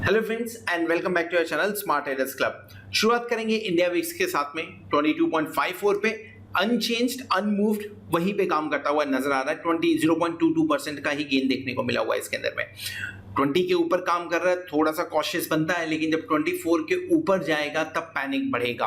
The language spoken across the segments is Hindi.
Hello friends and welcome back to our channel smart traders club. शुरुआत करेंगे इंडिया विक्स के साथ में 22.54 पे अनचेंज्ड अनमूव्ड वहीं पे काम करता हुआ नजर आ रहा है। 0.22% का ही गेन देखने को मिला हुआ है इसके अंदर में। 20 के ऊपर काम कर रहा है, थोड़ा सा कॉशियस बनता है, लेकिन जब 24 के ऊपर जाएगा तब पैनिक बढ़ेगा।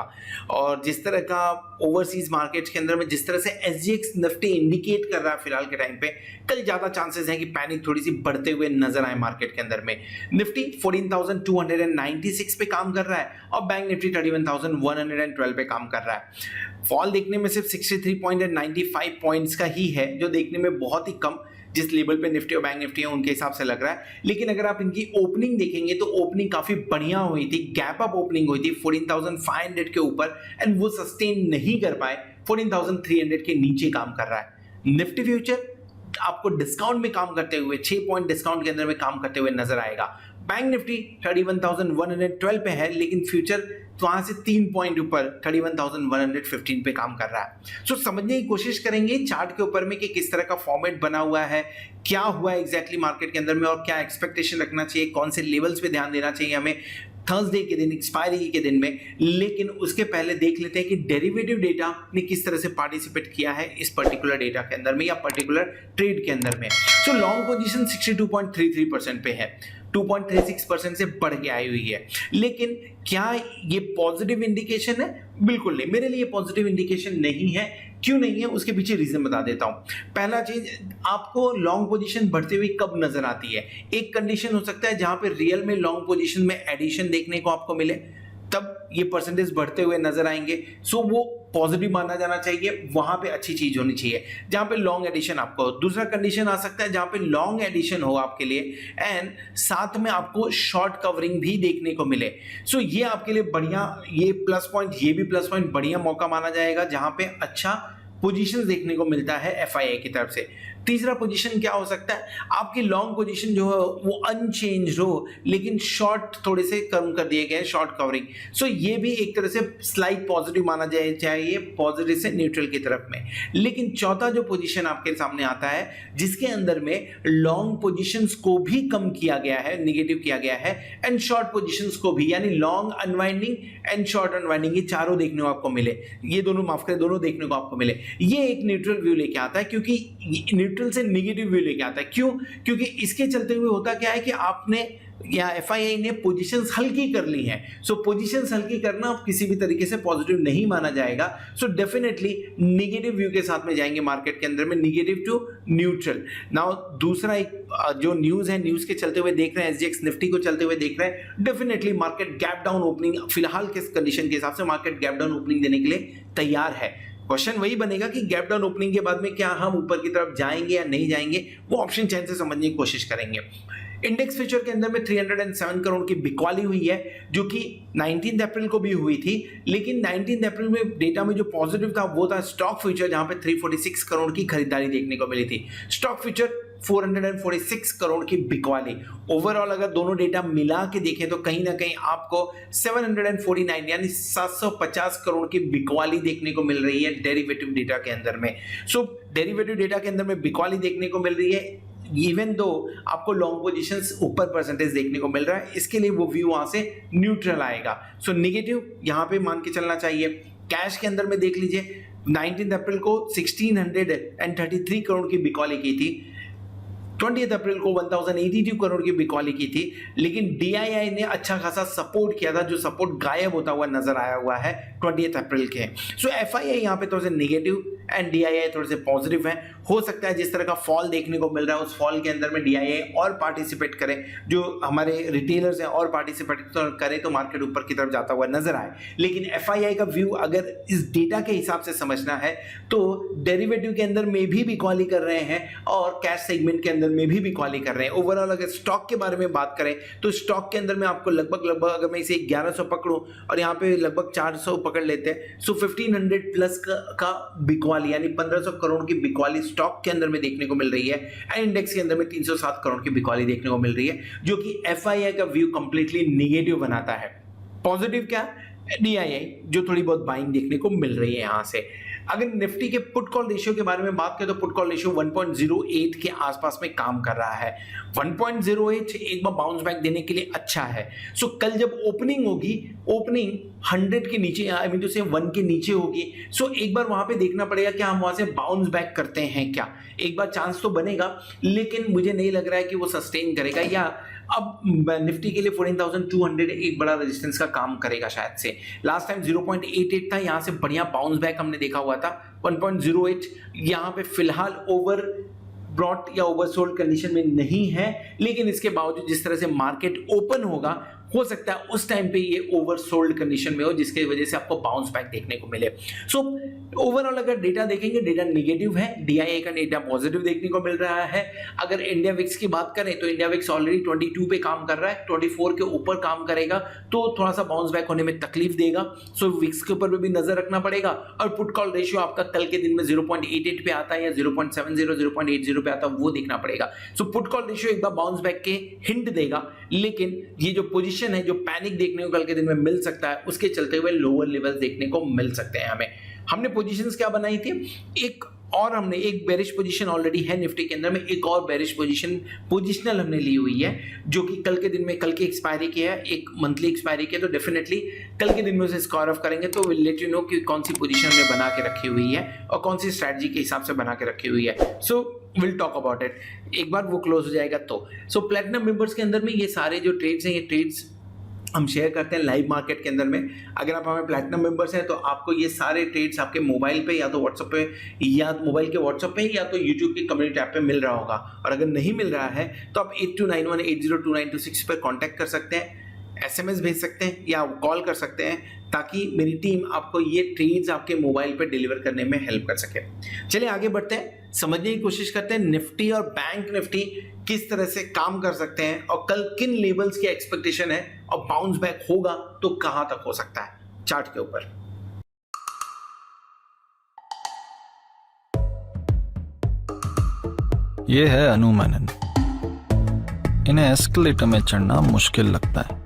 और जिस तरह का ओवरसीज मार्केट्स के अंदर में जिस तरह से एसजीएक्स निफ्टी इंडिकेट कर रहा है फिलहाल के टाइम पे, कल ज्यादा चांसेस हैं कि पैनिक थोड़ी सी बढ़ते हुए नजर आए मार्केट के अंदर में। निफ्टी 14,296 पे काम कर रहा है और बैंक निफ्टी 31,112 पे काम कर रहा है। फॉल देखने में सिर्फ 63.95 पॉइंट्स का ही है, जो देखने में बहुत ही कम जिस लेवल पे निफ्टी और बैंक निफ्टी है उनके हिसाब से लग रहा है। लेकिन अगर आप इनकी ओपनिंग देखेंगे तो ओपनिंग काफी बढ़िया हुई थी, गैप अप ओपनिंग हुई थी 14,500 के ऊपर एंड वो सस्टेन नहीं कर पाए, 14,300 के नीचे काम कर रहा है। निफ्टी फ्यूचर आपको डिस्काउंट में काम करते हुए 6 पॉइंट डिस्काउंट के अंदर में काम करते हुए नजर आएगा। बैंक निफ्टी 31,112 पे है, लेकिन फ्यूचर वहां से 3 पॉइंट ऊपर 31,115 पे काम कर रहा है। सो समझने की कोशिश करेंगे चार्ट के ऊपर में कि किस तरह का फॉर्मेट बना हुआ है, क्या हुआ है एग्जैक्टली मार्केट के अंदर में और क्या एक्सपेक्टेशन रखना चाहिए, कौन से लेवल्स पे ध्यान देना चाहिए हमें थर्सडे के दिन, एक्सपायरी के दिन में। लेकिन उसके पहले देख लेते हैं कि डेरिवेटिव डेटा ने किस तरह से पार्टिसिपेट किया है इस पर्टिकुलर डेटा के अंदर में या पर्टिकुलर ट्रेड के अंदर में। सो लॉन्ग पोजीशन 62.33% पे है, 2.36% से बढ़ के आई हुई है। लेकिन क्या ये पॉजिटिव इंडिकेशन है? बिल्कुल नहीं, मेरे लिए पॉजिटिव इंडिकेशन नहीं है। क्यों नहीं है उसके पीछे रीजन बता देता हूं। पहला चीज, आपको लॉन्ग पोजीशन बढ़ते हुए कब नजर आती है? एक कंडीशन हो सकता है जहां पे रियल में लॉन्ग पोजीशन में एडिशन देखने को आपको मिले, तब ये परसेंटेज बढ़ते हुए नजर आएंगे। सो वो पॉजिटिव माना जाना चाहिए, वहां पे अच्छी चीज होनी चाहिए जहां पे लॉन्ग एडिशन आपको। दूसरा कंडीशन आ सकता है जहां पे लॉन्ग एडिशन हो आपके लिए एंड साथ में आपको शॉर्ट कवरिंग भी देखने को मिले। सो ये आपके लिए बढ़िया, ये प्लस पॉइंट, ये भी प्लस पॉइंट बढ़िया मौका माना जाएगा जहां पे अच्छा पोजीशन देखने को मिलता है एफआईआई की तरफ से। तीसरा पोजीशन क्या हो सकता है? आपकी लॉन्ग पोजीशन जो है वो अनचेंज हो, लेकिन शॉर्ट थोड़े से कम कर दिए गए, शॉर्ट कवरिंग। सो ये भी एक तरह से स्लाइट पॉजिटिव माना जाए, चाहिए पॉजिटिव से न्यूट्रल की तरफ में। लेकिन चौथा जो पोजीशन आपके सामने आता है जिसके अंदर में लॉन्ग पोजीशंस को भी कम किया गया है, निगेटिव किया गया है, एंड शॉर्ट पोजीशंस को भी, यानी long unwinding and short unwinding, ये चारों देखने को आपको मिले, ये दोनों माफ करें दोनों देखने को आपको मिले। ये एक न्यूट्रल व्यू लेके आता है, क्योंकि न्यूट्रल से नेगेटिव व्यू लेके आता है। क्यों? क्योंकि इसके चलते हुए होता क्या है कि आपने या एफआईआई ने पोजीशंस हल्की कर ली हैं। सो पोजीशंस हल्की करना किसी भी तरीके से पॉजिटिव नहीं माना जाएगा। सो डेफिनेटली नेगेटिव व्यू के साथ में जाएंगे मार्केट के अंदर में, नेगेटिव टू न्यूट्रल। नाउ दूसरा एक जो न्यूज है, न्यूज के चलते हुए देख रहे हैं, एसजीएक्स निफ्टी को चलते हुए देख रहे हैं, definitely market gap down opening, फिलहाल के कंडीशन के हिसाब से मार्केट गैप डाउन ओपनिंग देने के लिए तैयार है। क्वेश्चन वही बनेगा कि गैप डाउन ओपनिंग के बाद में क्या हम ऊपर की तरफ जाएंगे या नहीं जाएंगे, वो ऑप्शन चेन से समझने की कोशिश करेंगे। इंडेक्स फ्यूचर के अंदर में 307 करोड़ की बिकवाली हुई है, जो कि 19 अप्रैल को भी हुई थी। लेकिन 19 अप्रैल में डेटा में जो पॉजिटिव था वो था स्टॉक फ्यूचर, जहां पे 346 करोड़ की खरीदारी देखने को मिली थी। स्टॉक फ्यूचर 446 करोड़ की बिकवाली। ओवरऑल अगर दोनों डेटा मिला के देखें तो कहीं ना कहीं आपको 749 यानी 750 करोड़ की बिकवाली देखने को मिल रही है डेरिवेटिव डेटा के अंदर में। सो डेरिवेटिव डेटा के अंदर में बिकवाली देखने को मिल रही है, इवन दो आपको लॉन्ग पोजीशंस ऊपर परसेंटेज देखने को मिल रहा है। इसके लिए वो व्यू वहां से न्यूट्रल आएगा। सो नेगेटिव यहां पे मान के चलना चाहिए। कैश के अंदर में देख लीजिए, 19 अप्रैल को 1633 करोड़ की बिकवाली की थी, 20 अप्रैल को 1082 करोड़ की बिकवाली की थी। लेकिन डीआईआई ने अच्छा खासा सपोर्ट किया था, जो सपोर्ट गायब होता हुआ नजर आया हुआ है 20 अप्रैल के। सो एफआईआई यहाँ पे थोड़े से नेगेटिव एंड डीआईआई थोड़े से पॉजिटिव है। हो सकता है जिस तरह का फॉल देखने को मिल रहा है उस फॉल के अंदर में डीआईआई और पार्टिसिपेट करे, जो हमारे रिटेलर्स हैं और पार्टिसिपेट करें तो मार्केट ऊपर की तरफ जाता हुआ नजर आए। लेकिन एफआईआई का व्यू अगर इस डेटा के हिसाब से समझना है तो डेरिवेटिव के अंदर में भी बिकवाली कर रहे हैं और कैश सेगमेंट के अंदर में भी बिकवाली कर रहे हैं। ओवरऑल अगर स्टॉक के बारे में बात करें तो स्टॉक के अंदर में आपको लगभग अगर मैं इसे 1100 पकड़ूं और यहाँ पे लगभग 400 पकड़ लेते हैं, सो 1500 प्लस का बिकवाली यानी 1500 करोड़ की बिकवाली स्टॉक के अंदर में देखने को मिल रही है। एंड इंडेक्स के अंदर में 307 करोड़ की बिकवाली देखने को मिल रही है, जो कि एफआईआई का व्यू कंप्लीटली नेगेटिव बनाता है। पॉजिटिव क्या? डीआईआई जो थोड़ी बहुत बाइंग देखने को मिल रही है यहां से। अगर निफ्टी के पुट कॉल रेशियो के बारे में बात करें तो पुट कॉल रेशियो 1.08 के आसपास में काम कर रहा है। 1.08 एक बार बाउंस बैक देने के लिए अच्छा है। सो कल जब ओपनिंग होगी, ओपनिंग 100 के नीचे, आई मीन टू से 1 के नीचे होगी, सो एक बार वहां पे देखना पड़ेगा कि हम वहां से बाउंस बैक करते हैं क्या। एक बार चांस तो बनेगा, लेकिन मुझे नहीं लग रहा है कि वो सस्टेन करेगा, या अब निफ्टी के लिए 14,200 एक बड़ा रेजिस्टेंस का काम करेगा शायद से। लास्ट टाइम 0.88 था, यहां से बढ़िया बाउंस बैक हमने देखा हुआ था। 1.08 यहां पे फिलहाल ओवर ब्रॉट या ओवरसोल्ड कंडीशन में नहीं है, लेकिन इसके बावजूद जिस तरह से मार्केट ओपन होगा, हो सकता है उस टाइम पे ये ओवरसोल्ड कंडीशन में हो, जिसकी वजह से आपको बाउंस बैक देखने को मिले। सो ओवरऑल अगर डेटा देखेंगे, डेटा नेगेटिव है, डीआईए का डेटा पॉजिटिव देखने को मिल रहा है। अगर इंडिया विक्स की बात करें तो इंडिया विक्स ऑलरेडी 22 पे काम कर रहा है, 24 के ऊपर काम करेगा तो थोड़ा सा बाउंस बैक होने में तकलीफ देगा। सो विक्स के ऊपर भी नजर रखना पड़ेगा। और पुट कॉल रेशियो आपका कल के दिन में 0.88 पे आता है या 0.70, 0.80 पे आता है, वो देखना पड़ेगा। सो पुट कॉल रेशियो एक बार बाउंस बैक के हिंट देगा, लेकिन ये जो पोजीशन है, जो पैनिक देखने को कल के दिन में मिल सकता है, उसके चलते हुए लोअर लेवल देखने को मिल सकते हैं हमें। हमने पोजीशंस क्या बनाई थी, एक और हमने एक बेरिश पोजीशन ऑलरेडी है निफ्टी के अंदर में, एक और बेरिश पोजीशनल हमने ली हुई है, जो कि कल के दिन में, कल की एक्सपायरी की है, एक मंथली एक्सपायरी की है, तो डेफिनेटली कल के दिन में उसे स्कोर ऑफ करेंगे तो विल लेट यू नो कि कौन सी पोजीशन हमने बना के रखी हुई है और कौन सी स्ट्रैटेजी के हिसाब से बना के रखी हुई है। So will talk about it एक बार वो क्लोज हो जाएगा तो। सो प्लैटिनम मेंबर्स के अंदर में ये सारे जो ट्रेड्स हैं, ये ट्रेड्स हम शेयर करते हैं लाइव मार्केट के अंदर में। अगर आप हमें प्लैटिनम मेंबर्स हैं तो आपको ये सारे ट्रेड्स आपके मोबाइल पे या तो व्हाट्सएप पे, या मोबाइल के व्हाट्सएप पे, या तो यूट्यूब की कम्युनिटी ऐप पे मिल रहा होगा। और अगर नहीं मिल रहा है तो आप 8291802926 पर कॉन्टैक्ट कर सकते हैं, SMS भेज सकते हैं या कॉल कर सकते हैं, ताकि मेरी टीम आपको ये ट्रेड्स आपके मोबाइल पे डिलीवर करने में हेल्प कर सके। चलिए आगे बढ़ते हैं, समझने की कोशिश करते हैं निफ्टी और बैंक निफ्टी किस तरह से काम कर सकते हैं और कल किन लेवल्स की एक्सपेक्टेशन है और बाउंस बैक होगा तो कहां तक हो सकता है चार्ट के ऊपर। ये है अनु मेनन। इन्हें एस्केलेटर में चढ़ना मुश्किल लगता है।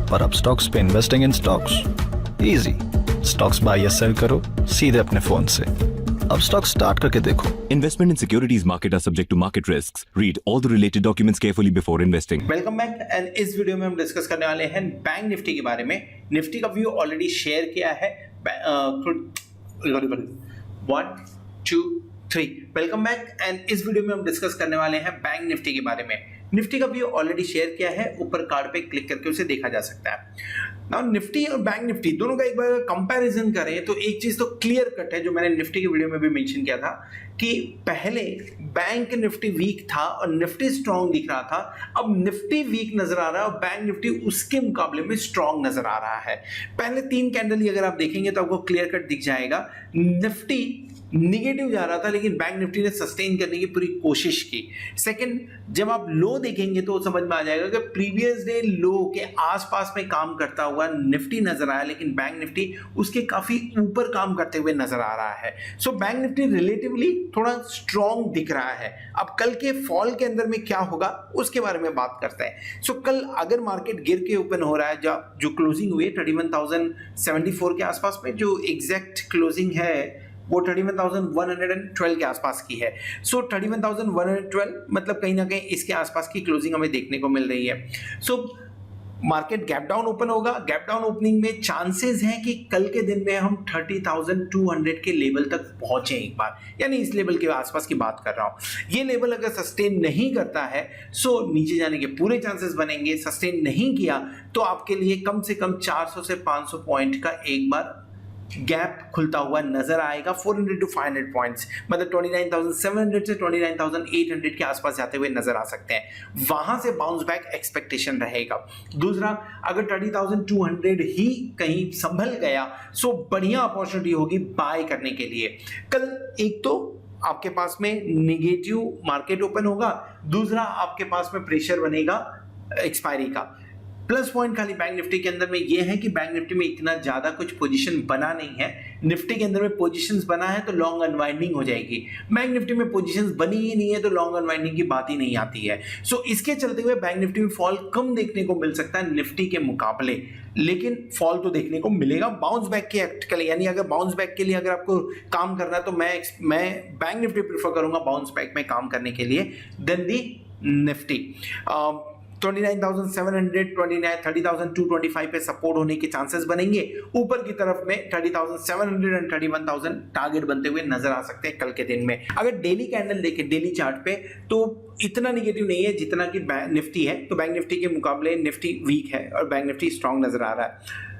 पर अब स्टॉक्स पे investing in stocks easy. Stocks buy या सेल करो सीधे अपने फोन से। अब स्टॉक स्टार्ट करके देखो। Investment in securities market are subject to market risks. Read all the related documents carefully before investing. Welcome back and इस वीडियो में हम डिस्कस करने वाले हैं बैंक निफ्टी के बारे में। निफ्टी का व्यू ऑलरेडी शेयर किया है। 1 2 3 वेलकम बैक एंड इस वीडियो में हम डिस्कस करने वाले हैं बैंक निफ्टी के बारे में। निफ्टी का व्यू ऑलरेडी शेयर किया है, ऊपर कार्ड पे क्लिक करके उसे देखा जा सकता है। नाउ निफ्टी और बैंक निफ्टी दोनों का एक बार कंपैरिजन करें तो एक चीज तो क्लियर कट है, जो मैंने निफ्टी के वीडियो में भी मेंशन किया था कि पहले बैंक निफ्टी वीक था और निफ्टी स्ट्रांग दिख रहा था। अब निफ्टी वीक नजर आ रहा है और बैंक निफ्टी उसके मुकाबले में स्ट्रांग नजर आ रहा है। पहले 3 कैंडल ही अगर आप देखेंगे तो आपको क्लियर कट दिख जाएगा, निफ्टी निगेटिव जा रहा था लेकिन बैंक निफ्टी ने सस्टेन करने की पूरी कोशिश की। सेकंड, जब आप लो देखेंगे तो समझ में आ जाएगा कि प्रीवियस डे लो के आसपास में काम करता हुआ निफ्टी नजर आया, लेकिन बैंक निफ्टी उसके काफी ऊपर काम करते हुए नजर आ रहा है। सो बैंक निफ्टी रिलेटिवली थोड़ा स्ट्रॉन्ग दिख रहा है। अब कल के फॉल के अंदर में क्या होगा उसके बारे में बात करते हैं। सो कल अगर मार्केट गिर के ओपन हो रहा है, जो क्लोजिंग हुई 31,074 के आसपास में, जो एग्जैक्ट क्लोजिंग है वो 31,112 के आसपास की है। सो 31,112 मतलब कहीं ना कहीं इसके आसपास की क्लोजिंग हमें देखने को मिल रही है। So market gap down open होगा। गैप डाउन ओपनिंग में चांसेस हैं कि कल के दिन में हम 30,200 के लेवल तक पहुंचे एक बार, यानी इस लेवल के आसपास की बात कर रहा हूं। ये लेवल अगर सस्टेन नहीं करता है सो नीचे जाने के पूरे चांसेस बनेंगे। सस्टेन नहीं किया तो आपके लिए कम से कम 400 से 500 पॉइंट का एक बार गैप खुलता हुआ नजर आएगा। 400 to 500 पॉइंट्स, मतलब 29,700 से 29,800 के आसपास जाते हुए नजर आ सकते हैं। वहां से बाउंस बैक एक्सपेक्टेशन रहेगा। दूसरा, अगर 30,200 ही कहीं संभल गया सो बढ़िया अपॉर्चुनिटी होगी बाय करने के लिए। कल एक तो आपके पास में निगेटिव मार्केट ओपन होगा, दूसरा आपके पास में प्रेशर बनेगा एक्सपायरी का। प्लस पॉइंट खाली बैंक निफ्टी के अंदर में ये है कि बैंक निफ्टी में इतना ज्यादा कुछ पोजीशन बना नहीं है। निफ्टी के अंदर में पोजीशंस बना है तो लॉन्ग अनवाइंडिंग हो जाएगी। बैंक निफ्टी में पोजीशंस बनी ही नहीं है तो लॉन्ग अनवाइंडिंग की बात ही नहीं आती है। सो इसके चलते हुए बैंक निफ्टी में फॉल कम देखने को मिल सकता है निफ्टी के मुकाबले, लेकिन फॉल तो देखने को मिलेगा बाउंस बैक के एक्ट के लिए। यानी अगर बाउंस बैक के लिए अगर आपको काम करना है तो मैं बैंक निफ्टी प्रेफर करूंगा बाउंस बैक में काम करने के लिए देन दी निफ्टी। 29,700, 30,225 पे सपोर्ट होने के चांसेस बनेंगे। ऊपर की तरफ में 30,700 एंड 31,000 टारगेट बनते हुए नजर आ सकते हैं कल के दिन में। अगर डेली कैंडल देखें डेली चार्ट पे तो इतना निगेटिव नहीं है जितना कि निफ्टी है, तो बैंक निफ्टी के मुकाबले निफ्टी वीक है और बैंक निफ्टी स्ट्रांग नजर आ रहा है।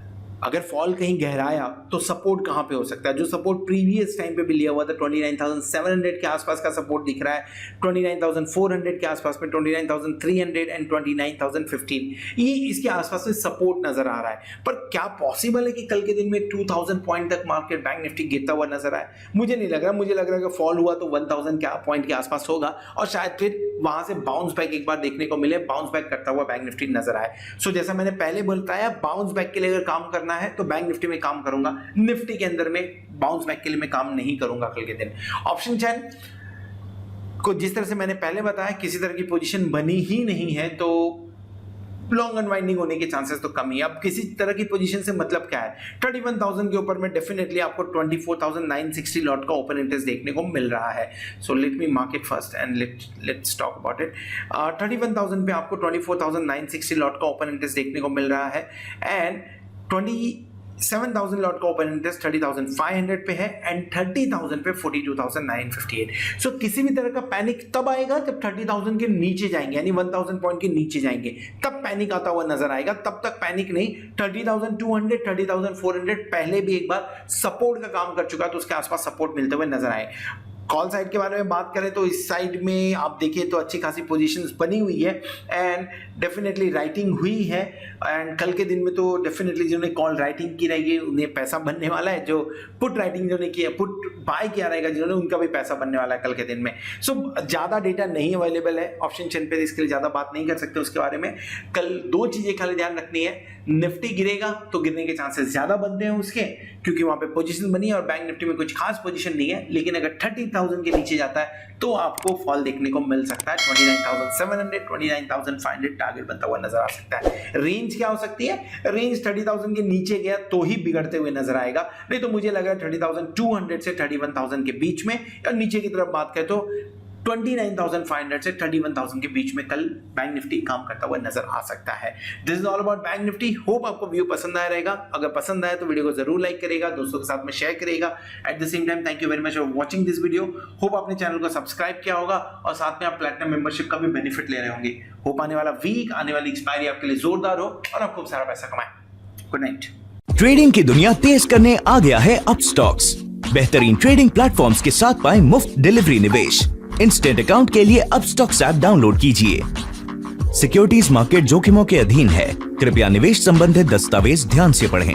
अगर फॉल कहीं गहराया तो सपोर्ट कहां पे हो सकता है? जो सपोर्ट प्रीवियस टाइम पे भी लिया हुआ था 29,700 के आसपास का सपोर्ट दिख रहा है, 29,400 के आसपास में, 29,300 एंड 29,015 ये इसके आसपास में सपोर्ट नजर आ रहा है। पर क्या पॉसिबल है कि कल के दिन में 2,000 पॉइंट तक मार्केट बैंक निफ्टी गिरता हुआ नजर आए? मुझे नहीं लग रहा। मुझे लग रहा है कि फॉल हुआ तो 1,000 पॉइंट के आसपास होगा और शायद फिर वहां से बाउंस बैक एक बार देखने को मिले, बाउंस बैक करता हुआ बैंक निफ्टी नजर आए। सो जैसा मैंने पहले बताया, बाउंस बैक के लिए अगर काम करना है तो बैंक निफ्टी में काम करूंगा, निफ्टी के अंदर में बाउंस बैक के लिए मैं काम नहीं करूंगा कल के दिन। ऑप्शन चेन को जिस तरह से मैंने पहले बताया किसी तरह की पोजीशन बनी ही नहीं है तो लॉन्ग अनवाइंडिंग होने के चांसेस तो कम ही। अब किसी तरह की पोजीशन से मतलब क्या है? 31,000 के ऊपर में डेफिनेटली आपको 24,960 लॉट का ओपन इंटरेस्ट देखने को मिल रहा है। So let me mark it first and let's talk about it. 31,000 पे आपको 24,960 लॉट का ओपन इंटरेस्ट देखने को मिल रहा है एंड 27,000 लॉट का ओपन इंटरेस्ट 30,500 पे है एंड 30,000 पे 42,958। सो किसी भी तरह का पैनिक तब आएगा जब 30,000 के नीचे जाएंगे, यानी 1,000 पॉइंट के नीचे जाएंगे, तब पैनिक आता हुआ नजर आएगा। तब तक पैनिक नहीं। 30,200, 30,400 पहले भी एक बार सपोर्ट का काम कर चुका, तो उसके आसपास सपोर्ट मिलते हुए नजर आए। कॉल साइड के बारे में बात करें तो इस साइड में आप देखिए तो अच्छी खासी पोजीशंस बनी हुई है एंड डेफिनेटली राइटिंग हुई है एंड कल के दिन में तो डेफिनेटली जिन्होंने कॉल राइटिंग की रहेगी उन्हें पैसा बनने वाला है। जो पुट राइटिंग जिन्होंने की है, पुट बाय किया रहेगा जिन्होंने, उनका भी पैसा बनने वाला है कल के दिन में। सो ज़्यादा डेटा नहीं अवेलेबल है ऑप्शन चेन पे, इसके लिए ज़्यादा बात नहीं कर सकते उसके बारे में। कल दो चीज़ें खाली ध्यान रखनी है, निफ्टी गिरेगा तो गिरने के चांसेस ज़्यादा बनते हैं उसके, क्योंकि वहाँ पे पोजीशन बनी है और बैंक निफ्टी में कुछ खास पोजीशन नहीं है। लेकिन अगर 30,000 के नीचे जाता है तो आपको फॉल देखने को मिल सकता है। 29,700, 29,500 टारगेट बनता हुआ नजर आ सकता है। रेंज क्या हो सकती है? रेंज 30,000 के नीचे गया तो ही बिगड़ते हुए नजर आएगा, नहीं तो मुझे लग रहा है 30,200 से 31,000 के बीच में, और नीचे की तरफ बात करें तो 29,500 से 31,000 के बीच में कल बैंक निफ्टी काम करता हुआ नजर आ सकता है। This is all about bank Nifty. Hope आपको व्यू पसंद आया रहेगा। अगर पसंद आया तो वीडियो को जरूर लाइक करेगा, दोस्तों के साथ में शेयर करेगा। At the same time thank you very much for watching this video. Hope आपने चैनल को सब्सक्राइब किया होगा और साथ में आप प्लैटिनम मेंबरशिप का भी बेनिफिट ले रहे होंगे। होप आने वाला वीक, आने वाली एक्सपायरी आपके लिए जोरदार हो और आप खूब सारा पैसा कमाएं। Good night. ट्रेडिंग की दुनिया तेज करने आ गया है अपस्टॉक्स। बेहतरीन ट्रेडिंग प्लेटफॉर्म्स के साथ पाएं मुफ्त डिलीवरी निवेश। इंस्टेंट अकाउंट के लिए अपस्टॉक्स ऐप डाउनलोड कीजिए। सिक्योरिटीज मार्केट जोखिमों के अधीन है, कृपया निवेश संबंधित दस्तावेज ध्यान से पढ़ें।